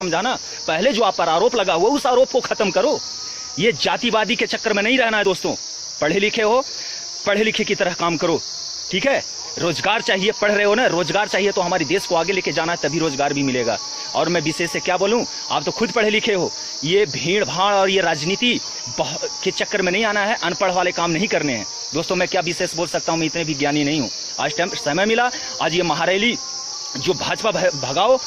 समझाना। पहले जो आप पर आरोप लगा हुआ उस आरोप को खत्म करो। ये जातिवादी के चक्कर में नहीं रहना है दोस्तों। पढ़े लिखे हो, पढ़े लिखे की तरह काम करो, ठीक है। रोजगार चाहिए, पढ़ रहे हो ना, रोजगार चाहिए तो हमारे देश को आगे लेके जाना है, तभी रोजगार भी मिलेगा। और मैं विशेष से क्या बोलूं, आप तो खुद पढ़े लिखे हो। ये भीड़ भाड़ और ये राजनीति के चक्कर में नहीं आना है, अनपढ़ वाले काम नहीं करने हैं दोस्तों। मैं क्या विशेष बोल सकता हूं, मैं इतने भी ज्ञानी नहीं हूं। आज टाइम समय मिला, आज ये महारैली जो भाजपा भगाओ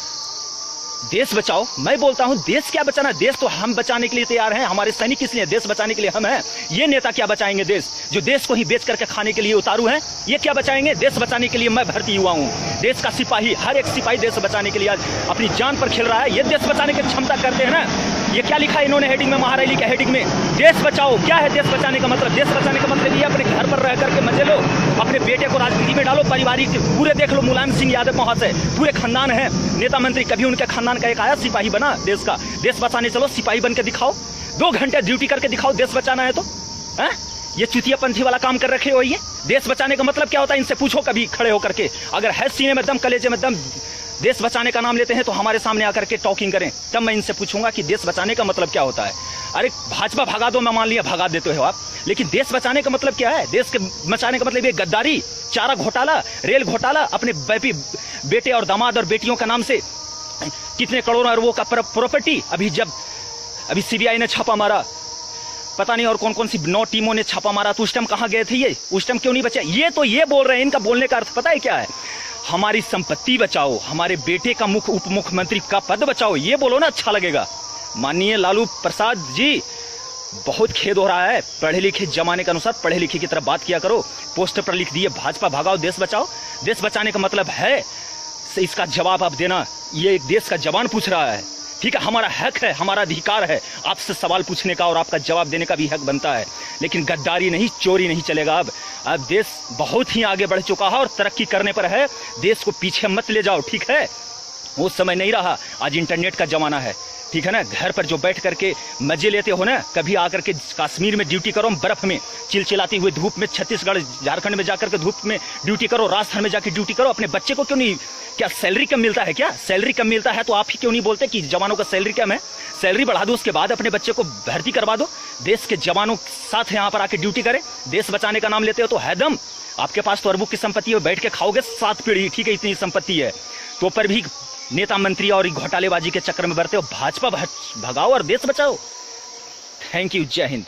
देश बचाओ, मैं बोलता हूं देश क्या बचाना, देश तो हम बचाने के लिए तैयार हैं। हमारे सैनिक किस लिए, देश बचाने के लिए हम हैं। ये नेता क्या बचाएंगे देश, जो देश को ही बेच करके खाने के लिए उतारू हैं, ये क्या बचाएंगे। देश बचाने के लिए मैं भर्ती हुआ हूं। देश का सिपाही, हर एक सिपाही देश बचाने के लिए आज अपनी जान पर खेल रहा है। ये देश बचाने की क्षमता करते हैं ना। ये क्या लिखा है इन्होंने हेडिंग में, महारैली के हेडिंग में, देश बचाओ। क्या है देश बचाने का मतलब, देश बचाने का मतलब ये अपने घर पर रह करके मजे लो, अपने बेटे को राजनीति में डालो, पारिवारिक पूरे देख लो, मुलायम सिंह यादव महाशय पूरे खानदान है, नेता मंत्री, कभी उनके खानदान का एक आया सिपाही बना देश का। देश बचाने चलो, सिपाही बन के दिखाओ, 2 घंटे ड्यूटी करके दिखाओ, देश बचाना है तो। है ये चुतियापंथी वाला काम कर रखे हो। ये देश बचाने का मतलब क्या होता है, इनसे पूछो कभी खड़े होकर के। अगर है सीने में दम, कलेजे में दम, देश बचाने का नाम लेते हैं तो हमारे सामने आकर के टॉकिंग करें, तब मैं इनसे पूछूंगा कि देश बचाने का मतलब क्या होता है। अरे भाजपा भगा दो, मैं मान लिया भगा देते हो आप, लेकिन देश बचाने का मतलब क्या है। देश के बचाने का मतलब ये गद्दारी, चारा घोटाला, रेल घोटाला, अपने बेटे और दामाद और बेटियों का नाम से कितने करोड़ों अरबों का प्रॉपर्टी। अभी सीबीआई ने छापा मारा, पता नहीं और कौन कौन सी 9 टीमों ने छापा मारा, तो उस टाइम कहां गए थे ये, उस टाइम क्यों नहीं बचे। ये तो ये बोल रहे हैं, इनका बोलने का अर्थ पता है क्या है, हमारी संपत्ति बचाओ, हमारे बेटे का उप मुख्यमंत्री का पद बचाओ, ये बोलो ना, अच्छा लगेगा। माननीय लालू प्रसाद जी, बहुत खेद हो रहा है। पढ़े लिखे जमाने के अनुसार पढ़े लिखे की तरफ बात किया करो। पोस्टर पर लिख दिए भाजपा भगाओ देश बचाओ, देश बचाने का मतलब है, इसका जवाब आप देना। ये एक देश का जवान पूछ रहा है, ठीक है, हमारा हक है, हमारा अधिकार है आपसे सवाल पूछने का, और आपका जवाब देने का भी हक बनता है। लेकिन गद्दारी नहीं, चोरी नहीं चलेगा। अब देश बहुत ही आगे बढ़ चुका है और तरक्की करने पर है, देश को पीछे मत ले जाओ, ठीक है। वो समय नहीं रहा, आज इंटरनेट का जमाना है, ठीक है ना। घर पर जो बैठ करके मजे लेते हो ना, कभी आकर के कश्मीर में ड्यूटी करो, बर्फ में चिलचिलाती हुई धूप में, छत्तीसगढ़ झारखंड में जाकर के धूप में ड्यूटी करो, राजस्थान में जाकर ड्यूटी करो। अपने बच्चे को क्यों नहीं, क्या सैलरी कम मिलता है क्या, सैलरी कम मिलता है तो आप ही क्यों नहीं बोलते कि जवानों का सैलरी कम है, सैलरी बढ़ा दो, उसके बाद अपने बच्चे को भर्ती करवा दो। देश के जवानों के साथ यहाँ पर आके ड्यूटी करें। देश बचाने का नाम लेते हो तो है दम, आपके पास तो अरबों की संपत्ति है, बैठ के खाओगे 7 पीढ़ी, ठीक है, इतनी संपत्ति है, तो पर भी नेता मंत्री और घोटालेबाजी के चक्कर में बढ़ते हो। भाजपा भगाओ और देश बचाओ। थैंक यू, जय हिंद।